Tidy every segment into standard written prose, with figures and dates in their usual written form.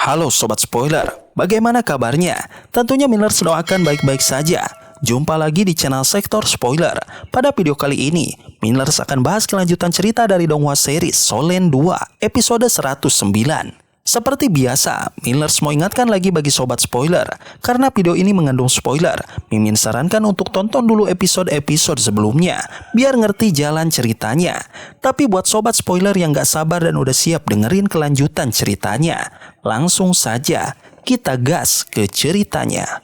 Halo Sobat Spoiler, bagaimana kabarnya? Tentunya Millers doakan baik-baik saja. Jumpa lagi di channel Sektor Spoiler. Pada video kali ini, Millers akan bahas kelanjutan cerita dari Donghua series Solen 2 episode 109. Seperti biasa, Millers mau ingatkan lagi bagi Sobat Spoiler, karena video ini mengandung spoiler, Mimin sarankan untuk tonton dulu episode-episode sebelumnya, biar ngerti jalan ceritanya. Tapi buat Sobat Spoiler yang gak sabar dan udah siap dengerin kelanjutan ceritanya, langsung saja kita gas ke ceritanya.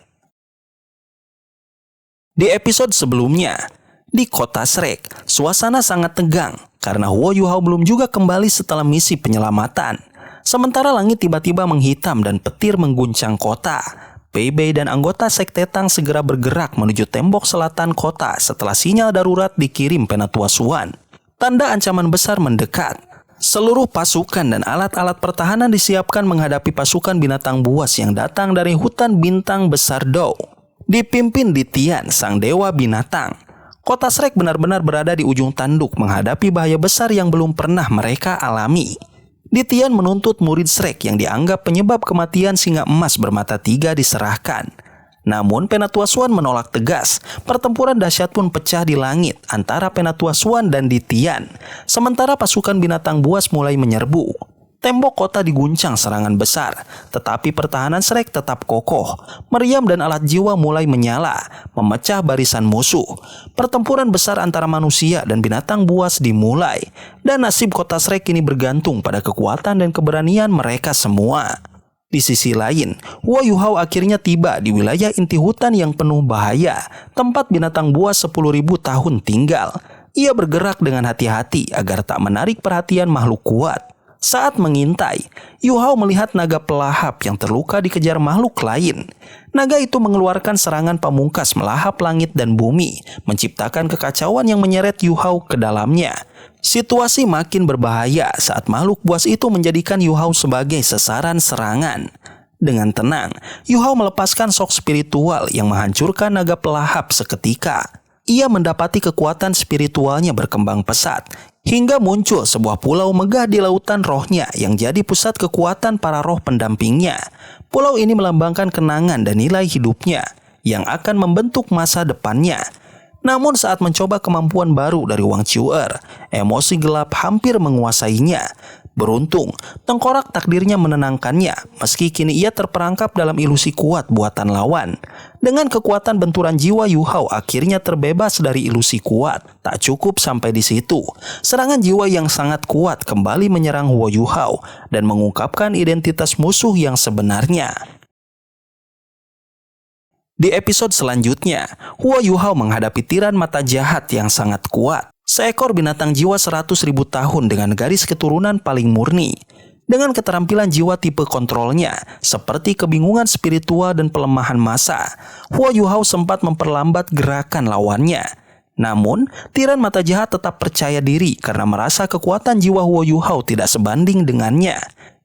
Di episode sebelumnya, di kota Shrek, suasana sangat tegang karena Huo Yuhao belum juga kembali setelah misi penyelamatan. Sementara langit tiba-tiba menghitam dan petir mengguncang kota. Bei Bei dan anggota Sekte Tang segera bergerak menuju tembok selatan kota setelah sinyal darurat dikirim Penatua Xuan. Tanda ancaman besar mendekat. Seluruh pasukan dan alat-alat pertahanan disiapkan menghadapi pasukan binatang buas yang datang dari hutan bintang besar Dou. Dipimpin di Tian, sang dewa binatang. Kota Shrek benar-benar berada di ujung tanduk menghadapi bahaya besar yang belum pernah mereka alami. Di Tian menuntut murid Shrek yang dianggap penyebab kematian singa emas bermata tiga diserahkan. Namun Penatua Xuan menolak tegas. Pertempuran dahsyat pun pecah di langit antara Penatua Xuan dan di Tian. Sementara pasukan binatang buas mulai menyerbu. Tembok kota diguncang serangan besar, tetapi pertahanan Shrek tetap kokoh. Meriam dan alat jiwa mulai menyala, memecah barisan musuh. Pertempuran besar antara manusia dan binatang buas dimulai, dan nasib kota Shrek ini bergantung pada kekuatan dan keberanian mereka semua. Di sisi lain, Huo Yuhao akhirnya tiba di wilayah inti hutan yang penuh bahaya, tempat binatang buas 10.000 tahun tinggal. Ia bergerak dengan hati-hati agar tak menarik perhatian makhluk kuat. Saat mengintai, Yuhao melihat naga pelahap yang terluka dikejar makhluk lain. Naga itu mengeluarkan serangan pamungkas melahap langit dan bumi, menciptakan kekacauan yang menyeret Yuhao ke dalamnya. Situasi makin berbahaya saat makhluk buas itu menjadikan Yuhao sebagai sasaran serangan. Dengan tenang, Yuhao melepaskan sok spiritual yang menghancurkan naga pelahap seketika. Ia mendapati kekuatan spiritualnya berkembang pesat, hingga muncul sebuah pulau megah di lautan rohnya yang jadi pusat kekuatan para roh pendampingnya. Pulau ini melambangkan kenangan dan nilai hidupnya yang akan membentuk masa depannya. Namun saat mencoba kemampuan baru dari Wang Chuer, emosi gelap hampir menguasainya. Beruntung, tengkorak takdirnya menenangkannya meski kini ia terperangkap dalam ilusi kuat buatan lawan. Dengan kekuatan benturan jiwa, Yuhao akhirnya terbebas dari ilusi kuat. Tak cukup sampai di situ. Serangan jiwa yang sangat kuat kembali menyerang Huo Yuhao dan mengungkapkan identitas musuh yang sebenarnya. Di episode selanjutnya, Huo Yuhao menghadapi tiran mata jahat yang sangat kuat. Seekor binatang jiwa 100.000 tahun dengan garis keturunan paling murni. Dengan keterampilan jiwa tipe kontrolnya, seperti kebingungan spiritual dan pelemahan massa, Huo Yuhao sempat memperlambat gerakan lawannya. Namun, tiran mata jahat tetap percaya diri karena merasa kekuatan jiwa Huo Yuhao tidak sebanding dengannya.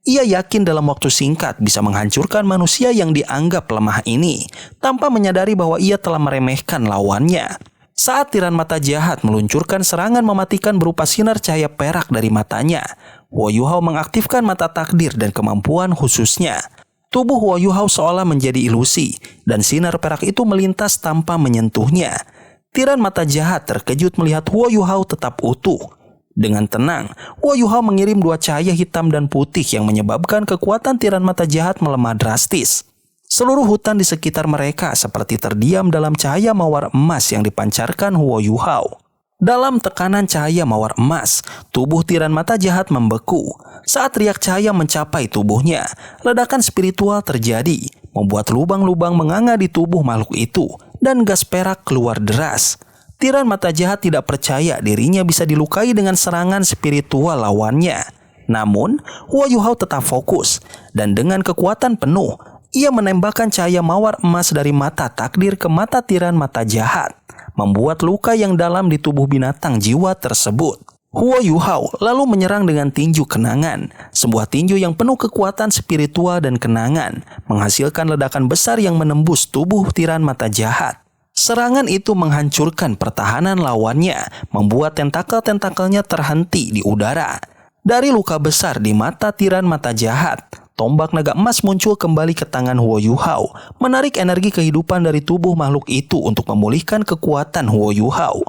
Ia yakin dalam waktu singkat bisa menghancurkan manusia yang dianggap lemah ini, tanpa menyadari bahwa ia telah meremehkan lawannya. Saat tiran mata jahat meluncurkan serangan mematikan berupa sinar cahaya perak dari matanya, Huo Yuhao mengaktifkan mata takdir dan kemampuan khususnya. Tubuh Huo Yuhao seolah menjadi ilusi, dan sinar perak itu melintas tanpa menyentuhnya. Tiran mata jahat terkejut melihat Huo Yuhao tetap utuh. Dengan tenang, Huo Yuhao mengirim dua cahaya hitam dan putih yang menyebabkan kekuatan tiran mata jahat melemah drastis. Seluruh hutan di sekitar mereka seperti terdiam dalam cahaya mawar emas yang dipancarkan Huo Yuhao. Dalam tekanan cahaya mawar emas, tubuh tiran mata jahat membeku. Saat riak cahaya mencapai tubuhnya, ledakan spiritual terjadi, membuat lubang-lubang menganga di tubuh makhluk itu, dan gas perak keluar deras. Tiran mata jahat tidak percaya dirinya bisa dilukai dengan serangan spiritual lawannya. Namun, Huo Yuhao tetap fokus, dan dengan kekuatan penuh, ia menembakkan cahaya mawar emas dari mata takdir ke mata tiran mata jahat, membuat luka yang dalam di tubuh binatang jiwa tersebut. Huo Yuhao lalu menyerang dengan tinju kenangan, sebuah tinju yang penuh kekuatan spiritual dan kenangan, menghasilkan ledakan besar yang menembus tubuh tiran mata jahat. Serangan itu menghancurkan pertahanan lawannya, membuat tentakel-tentakelnya terhenti di udara. Dari luka besar di mata tiran mata jahat, tombak naga emas muncul kembali ke tangan Huo Yuhao, menarik energi kehidupan dari tubuh makhluk itu untuk memulihkan kekuatan Huo Yuhao.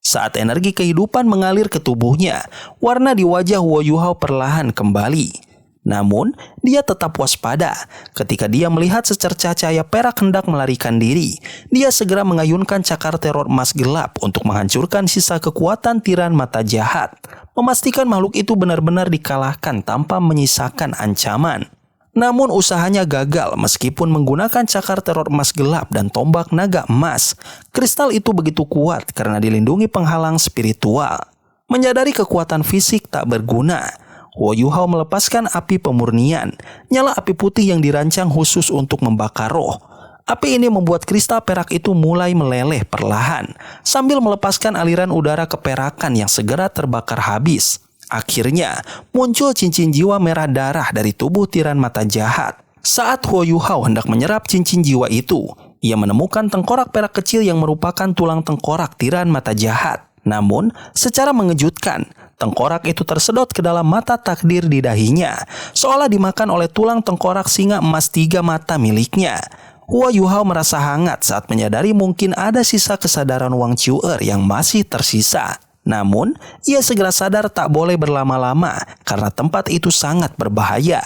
Saat energi kehidupan mengalir ke tubuhnya, warna di wajah Huo Yuhao perlahan kembali. Namun, dia tetap waspada. Ketika dia melihat secercah cahaya perak hendak melarikan diri, dia segera mengayunkan cakar teror emas gelap untuk menghancurkan sisa kekuatan tiran mata jahat, memastikan makhluk itu benar-benar dikalahkan tanpa menyisakan ancaman. Namun usahanya gagal meskipun menggunakan cakar teror emas gelap dan tombak naga emas. Kristal itu begitu kuat karena dilindungi penghalang spiritual. Menyadari kekuatan fisik tak berguna, Huo Yuhao melepaskan api pemurnian, nyala api putih yang dirancang khusus untuk membakar roh. Api ini membuat kristal perak itu mulai meleleh perlahan, sambil melepaskan aliran udara keperakan yang segera terbakar habis. Akhirnya, muncul cincin jiwa merah darah dari tubuh tiran mata jahat. Saat Huo Yuhao hendak menyerap cincin jiwa itu, ia menemukan tengkorak perak kecil yang merupakan tulang tengkorak tiran mata jahat. Namun, secara mengejutkan, tengkorak itu tersedot ke dalam mata takdir di dahinya, seolah dimakan oleh tulang tengkorak singa emas 3 mata miliknya. Huo Yuhao merasa hangat saat menyadari mungkin ada sisa kesadaran Wang Chuer yang masih tersisa. Namun, ia segera sadar tak boleh berlama-lama karena tempat itu sangat berbahaya.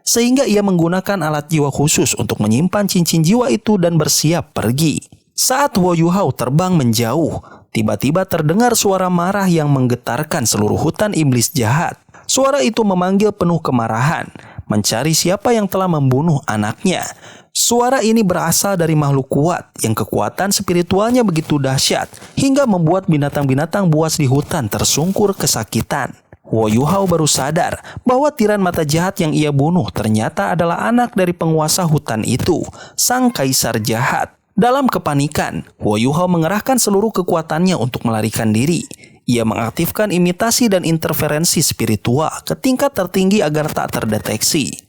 Sehingga ia menggunakan alat jiwa khusus untuk menyimpan cincin jiwa itu dan bersiap pergi. Saat Huo Yuhao terbang menjauh, tiba-tiba terdengar suara marah yang menggetarkan seluruh hutan iblis jahat. Suara itu memanggil penuh kemarahan, mencari siapa yang telah membunuh anaknya. Suara ini berasal dari makhluk kuat yang kekuatan spiritualnya begitu dahsyat hingga membuat binatang-binatang buas di hutan tersungkur kesakitan. Huo Yuhao baru sadar bahwa tiran mata jahat yang ia bunuh ternyata adalah anak dari penguasa hutan itu, sang kaisar jahat. Dalam kepanikan, Huo Yuhao mengerahkan seluruh kekuatannya untuk melarikan diri. Ia mengaktifkan imitasi dan interferensi spiritual ke tingkat tertinggi agar tak terdeteksi.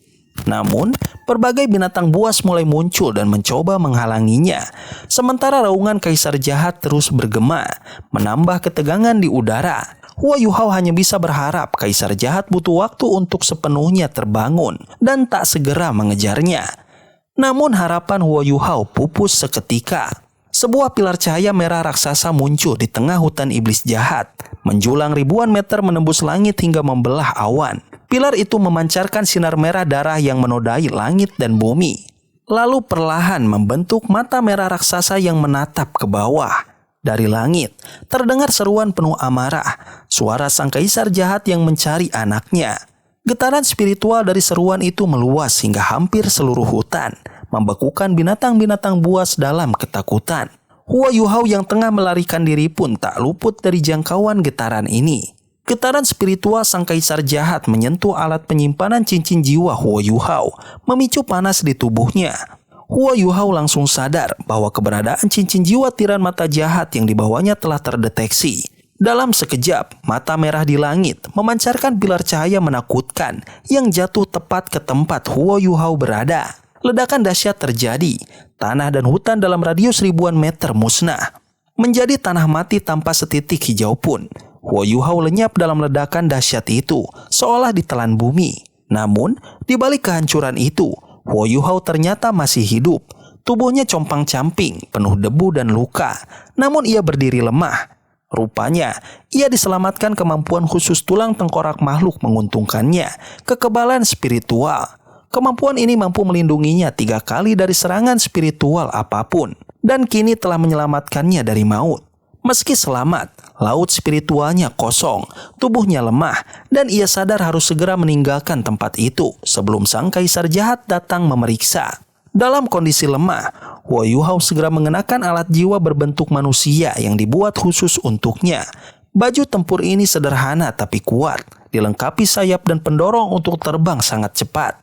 Namun, berbagai binatang buas mulai muncul dan mencoba menghalanginya. Sementara raungan kaisar jahat terus bergema, menambah ketegangan di udara. Huo Yuhao hanya bisa berharap kaisar jahat butuh waktu untuk sepenuhnya terbangun dan tak segera mengejarnya. Namun harapan Huo Yuhao pupus seketika. Sebuah pilar cahaya merah raksasa muncul di tengah hutan iblis jahat, menjulang ribuan meter menembus langit hingga membelah awan. Pilar itu memancarkan sinar merah darah yang menodai langit dan bumi. Lalu perlahan membentuk mata merah raksasa yang menatap ke bawah. Dari langit, terdengar seruan penuh amarah, suara sang kaisar jahat yang mencari anaknya. Getaran spiritual dari seruan itu meluas hingga hampir seluruh hutan, membekukan binatang-binatang buas dalam ketakutan. Huo Yuhao yang tengah melarikan diri pun tak luput dari jangkauan getaran ini. Getaran spiritual sang kaisar jahat menyentuh alat penyimpanan cincin jiwa Huo Yuhao, memicu panas di tubuhnya. Huo Yuhao langsung sadar bahwa keberadaan cincin jiwa tiran mata jahat yang dibawanya telah terdeteksi. Dalam sekejap, mata merah di langit memancarkan pilar cahaya menakutkan yang jatuh tepat ke tempat Huo Yuhao berada. Ledakan dahsyat terjadi. Tanah dan hutan dalam radius ribuan meter musnah, menjadi tanah mati tanpa setitik hijau pun. Huo Yuhao lenyap dalam ledakan dahsyat itu, seolah ditelan bumi. Namun, di balik kehancuran itu, Huo Yuhao ternyata masih hidup. Tubuhnya compang-camping, penuh debu dan luka. Namun ia berdiri lemah. Rupanya, ia diselamatkan kemampuan khusus tulang tengkorak makhluk menguntungkannya, kekebalan spiritual. Kemampuan ini mampu melindunginya 3 kali dari serangan spiritual apapun, dan kini telah menyelamatkannya dari maut. Meski selamat, laut spiritualnya kosong, tubuhnya lemah, dan ia sadar harus segera meninggalkan tempat itu sebelum sang kaisar jahat datang memeriksa. Dalam kondisi lemah, Huo Yuhao segera mengenakan alat jiwa berbentuk manusia yang dibuat khusus untuknya. Baju tempur ini sederhana tapi kuat, dilengkapi sayap dan pendorong untuk terbang sangat cepat.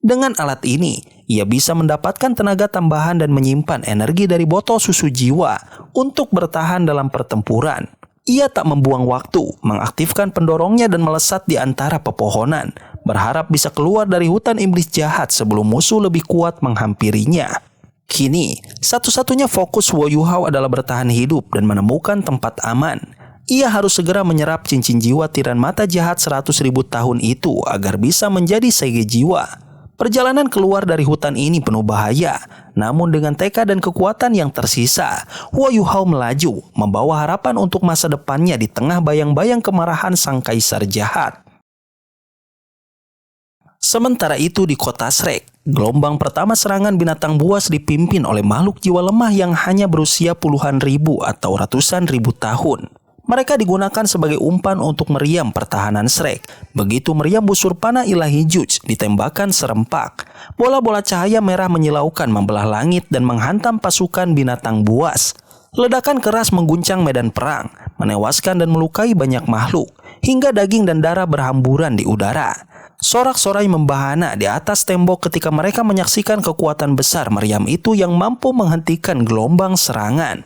Dengan alat ini, ia bisa mendapatkan tenaga tambahan dan menyimpan energi dari botol susu jiwa untuk bertahan dalam pertempuran. Ia tak membuang waktu, mengaktifkan pendorongnya dan melesat di antara pepohonan, berharap bisa keluar dari hutan iblis jahat sebelum musuh lebih kuat menghampirinya. Kini, satu-satunya fokus Huo Yuhao adalah bertahan hidup dan menemukan tempat aman. Ia harus segera menyerap cincin jiwa tiran mata jahat 100.000 tahun itu agar bisa menjadi Seige jiwa. Perjalanan keluar dari hutan ini penuh bahaya, namun dengan tekad dan kekuatan yang tersisa, Huo Yuhao melaju, membawa harapan untuk masa depannya di tengah bayang-bayang kemarahan sang kaisar jahat. Sementara itu di kota Shrek, gelombang pertama serangan binatang buas dipimpin oleh makhluk jiwa lemah yang hanya berusia puluhan ribu atau ratusan ribu tahun. Mereka digunakan sebagai umpan untuk meriam pertahanan Shrek. Begitu meriam busur panah ilahi Juj ditembakkan serempak. Bola-bola cahaya merah menyilaukan membelah langit dan menghantam pasukan binatang buas. Ledakan keras mengguncang medan perang, menewaskan dan melukai banyak makhluk, hingga daging dan darah berhamburan di udara. Sorak-sorai membahana di atas tembok ketika mereka menyaksikan kekuatan besar meriam itu yang mampu menghentikan gelombang serangan.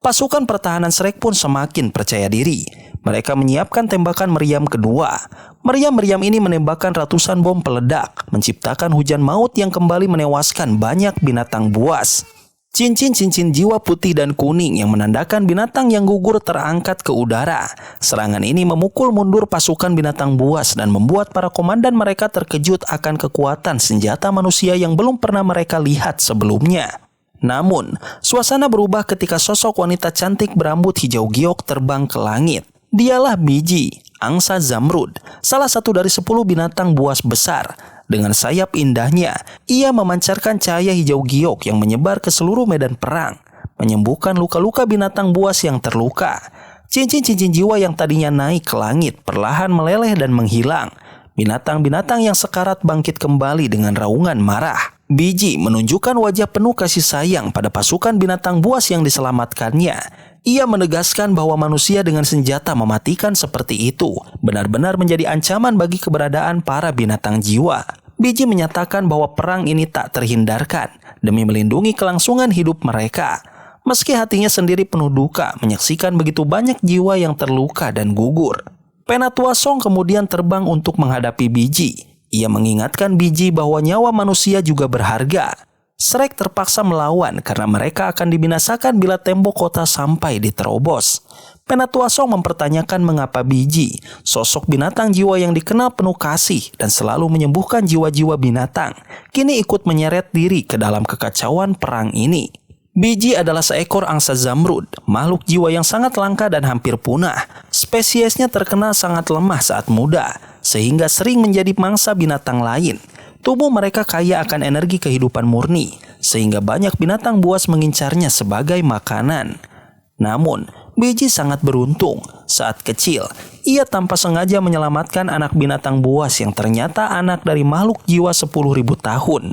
Pasukan pertahanan Shrek pun semakin percaya diri. Mereka menyiapkan tembakan meriam kedua. Meriam-meriam ini menembakkan ratusan bom peledak, menciptakan hujan maut yang kembali menewaskan banyak binatang buas. Cincin-cincin jiwa putih dan kuning yang menandakan binatang yang gugur terangkat ke udara. Serangan ini memukul mundur pasukan binatang buas dan membuat para komandan mereka terkejut akan kekuatan senjata manusia yang belum pernah mereka lihat sebelumnya. Namun, suasana berubah ketika sosok wanita cantik berambut hijau giok terbang ke langit. Dialah Biji, angsa Zamrud, salah satu dari 10 binatang buas besar. Dengan sayap indahnya, ia memancarkan cahaya hijau giok yang menyebar ke seluruh medan perang, menyembuhkan luka-luka binatang buas yang terluka. Cincin-cincin jiwa yang tadinya naik ke langit perlahan meleleh dan menghilang. Binatang-binatang yang sekarat bangkit kembali dengan raungan marah. Biji menunjukkan wajah penuh kasih sayang pada pasukan binatang buas yang diselamatkannya. Ia menegaskan bahwa manusia dengan senjata mematikan seperti itu benar-benar menjadi ancaman bagi keberadaan para binatang jiwa. Biji menyatakan bahwa perang ini tak terhindarkan demi melindungi kelangsungan hidup mereka. Meski hatinya sendiri penuh duka menyaksikan begitu banyak jiwa yang terluka dan gugur. Penatua Song kemudian terbang untuk menghadapi Biji. Ia mengingatkan Biji bahwa nyawa manusia juga berharga. Shrek terpaksa melawan karena mereka akan dibinasakan bila tembok kota sampai diterobos. Penatua Song mempertanyakan mengapa Biji, sosok binatang jiwa yang dikenal penuh kasih dan selalu menyembuhkan jiwa-jiwa binatang, kini ikut menyeret diri ke dalam kekacauan perang ini. Biji adalah seekor angsa Zamrud, makhluk jiwa yang sangat langka dan hampir punah. Spesiesnya terkenal sangat lemah saat muda, sehingga sering menjadi mangsa binatang lain. Tubuh mereka kaya akan energi kehidupan murni, sehingga banyak binatang buas mengincarnya sebagai makanan. Namun, Biji sangat beruntung. Saat kecil, ia tanpa sengaja menyelamatkan anak binatang buas yang ternyata anak dari makhluk jiwa 10.000 tahun.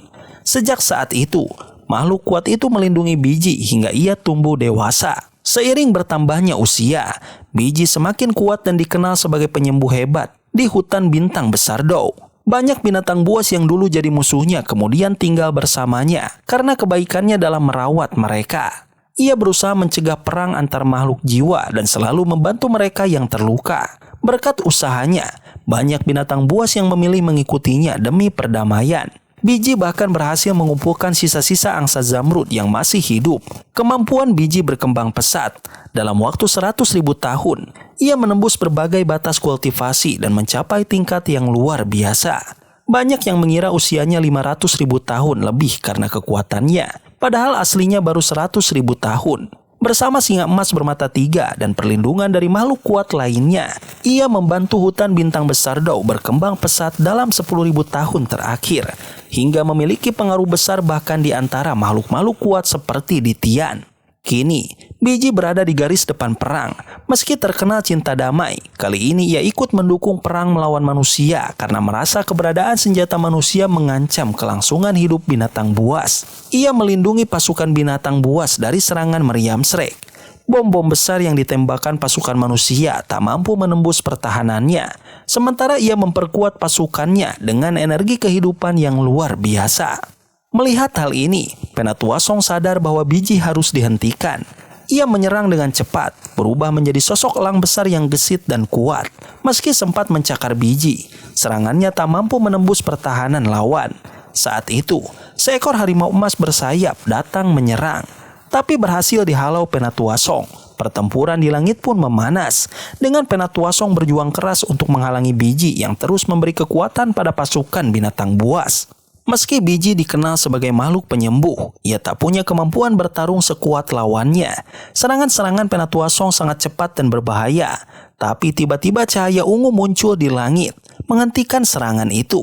Sejak saat itu, makhluk kuat itu melindungi Biji hingga ia tumbuh dewasa. Seiring bertambahnya usia, Biji semakin kuat dan dikenal sebagai penyembuh hebat di hutan bintang besar Dou. Banyak binatang buas yang dulu jadi musuhnya kemudian tinggal bersamanya karena kebaikannya dalam merawat mereka. Ia berusaha mencegah perang antar makhluk jiwa dan selalu membantu mereka yang terluka. Berkat usahanya, banyak binatang buas yang memilih mengikutinya demi perdamaian. Biji bahkan berhasil mengumpulkan sisa-sisa angsa Zamrud yang masih hidup. Kemampuan Biji berkembang pesat. Dalam waktu 100.000 tahun, ia menembus berbagai batas kultivasi dan mencapai tingkat yang luar biasa. Banyak yang mengira usianya 500.000 tahun lebih karena kekuatannya, padahal aslinya baru 100.000 tahun. Bersama singa emas bermata 3 dan perlindungan dari makhluk kuat lainnya, ia membantu hutan bintang besar Dou berkembang pesat dalam 10.000 tahun terakhir, hingga memiliki pengaruh besar bahkan di antara makhluk-makhluk kuat seperti di Tian. Kini, Biji berada di garis depan perang. Meski terkenal cinta damai, kali ini ia ikut mendukung perang melawan manusia karena merasa keberadaan senjata manusia mengancam kelangsungan hidup binatang buas. Ia melindungi pasukan binatang buas dari serangan meriam Shrek. Bom-bom besar yang ditembakkan pasukan manusia tak mampu menembus pertahanannya, sementara ia memperkuat pasukannya dengan energi kehidupan yang luar biasa. Melihat hal ini, Penatua Song sadar bahwa Biji harus dihentikan. Ia menyerang dengan cepat, berubah menjadi sosok elang besar yang gesit dan kuat. Meski sempat mencakar Biji, serangannya tak mampu menembus pertahanan lawan. Saat itu, seekor harimau emas bersayap datang menyerang, tapi berhasil dihalau Penatua Song. Pertempuran di langit pun memanas, dengan Penatua Song berjuang keras untuk menghalangi Biji yang terus memberi kekuatan pada pasukan binatang buas. Meski Biji dikenal sebagai makhluk penyembuh, ia tak punya kemampuan bertarung sekuat lawannya. Serangan-serangan Penatua Song sangat cepat dan berbahaya. Tapi tiba-tiba cahaya ungu muncul di langit, menghentikan serangan itu.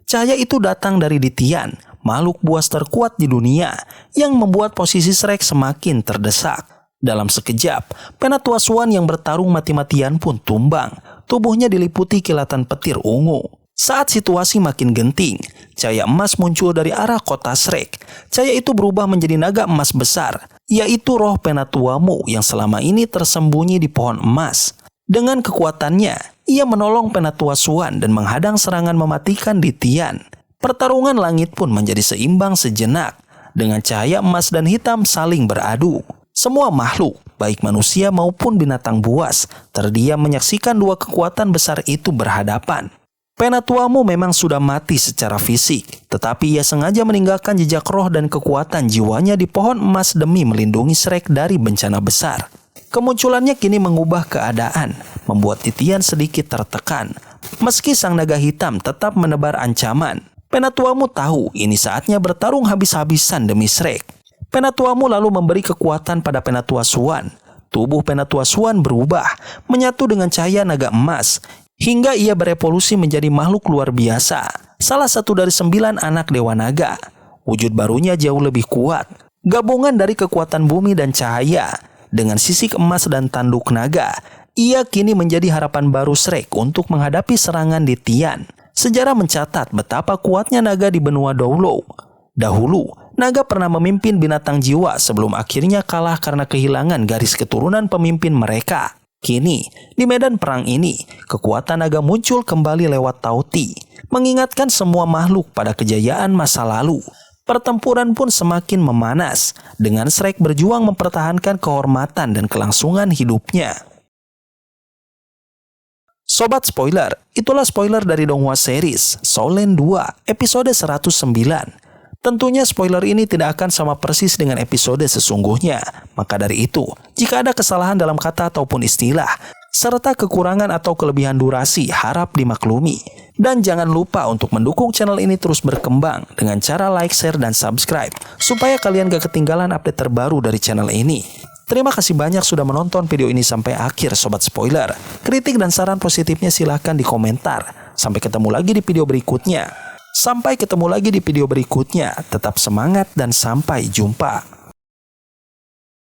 Cahaya itu datang dari Ditian, makhluk buas terkuat di dunia, yang membuat posisi Shrek semakin terdesak. Dalam sekejap, Penatua Swan yang bertarung mati-matian pun tumbang. Tubuhnya diliputi kilatan petir ungu. Saat situasi makin genting, cahaya emas muncul dari arah kota Shrek. Cahaya itu berubah menjadi naga emas besar, yaitu roh Penatuamu yang selama ini tersembunyi di pohon emas. Dengan kekuatannya, ia menolong Penatua Swan dan menghadang serangan mematikan Ditian. Pertarungan langit pun menjadi seimbang sejenak, dengan cahaya emas dan hitam saling beradu. Semua makhluk, baik manusia maupun binatang buas, terdiam menyaksikan dua kekuatan besar itu berhadapan. Penatuamu memang sudah mati secara fisik, tetapi ia sengaja meninggalkan jejak roh dan kekuatan jiwanya di pohon emas demi melindungi Shrek dari bencana besar. Kemunculannya kini mengubah keadaan, membuat Ditian sedikit tertekan. Meski sang naga hitam tetap menebar ancaman, Penatuamu tahu ini saatnya bertarung habis-habisan demi Shrek. Penatuamu lalu memberi kekuatan pada Penatua Swan. Tubuh Penatua Swan berubah, menyatu dengan cahaya naga emas, hingga ia berevolusi menjadi makhluk luar biasa, salah satu dari 9 anak Dewa Naga. Wujud barunya jauh lebih kuat, gabungan dari kekuatan bumi dan cahaya. Dengan sisik emas dan tanduk naga, ia kini menjadi harapan baru Shrek untuk menghadapi serangan Ditian. Sejarah mencatat betapa kuatnya naga di benua Doulo. Dahulu, naga pernah memimpin binatang jiwa sebelum akhirnya kalah karena kehilangan garis keturunan pemimpin mereka. Kini, di medan perang ini, kekuatan naga muncul kembali lewat Tauti, mengingatkan semua makhluk pada kejayaan masa lalu. Pertempuran pun semakin memanas, dengan Shrek berjuang mempertahankan kehormatan dan kelangsungan hidupnya. Sobat spoiler, itulah spoiler dari Donghua series, Soul Land 2, episode 109. Tentunya spoiler ini tidak akan sama persis dengan episode sesungguhnya. Maka dari itu, jika ada kesalahan dalam kata ataupun istilah, serta kekurangan atau kelebihan durasi, harap dimaklumi. Dan jangan lupa untuk mendukung channel ini terus berkembang dengan cara like, share, dan subscribe, supaya kalian gak ketinggalan update terbaru dari channel ini. Terima kasih banyak sudah menonton video ini sampai akhir Sobat Spoiler. Kritik dan saran positifnya silahkan di komentar. Sampai ketemu lagi di video berikutnya. Sampai ketemu lagi di video berikutnya. Tetap semangat dan sampai jumpa.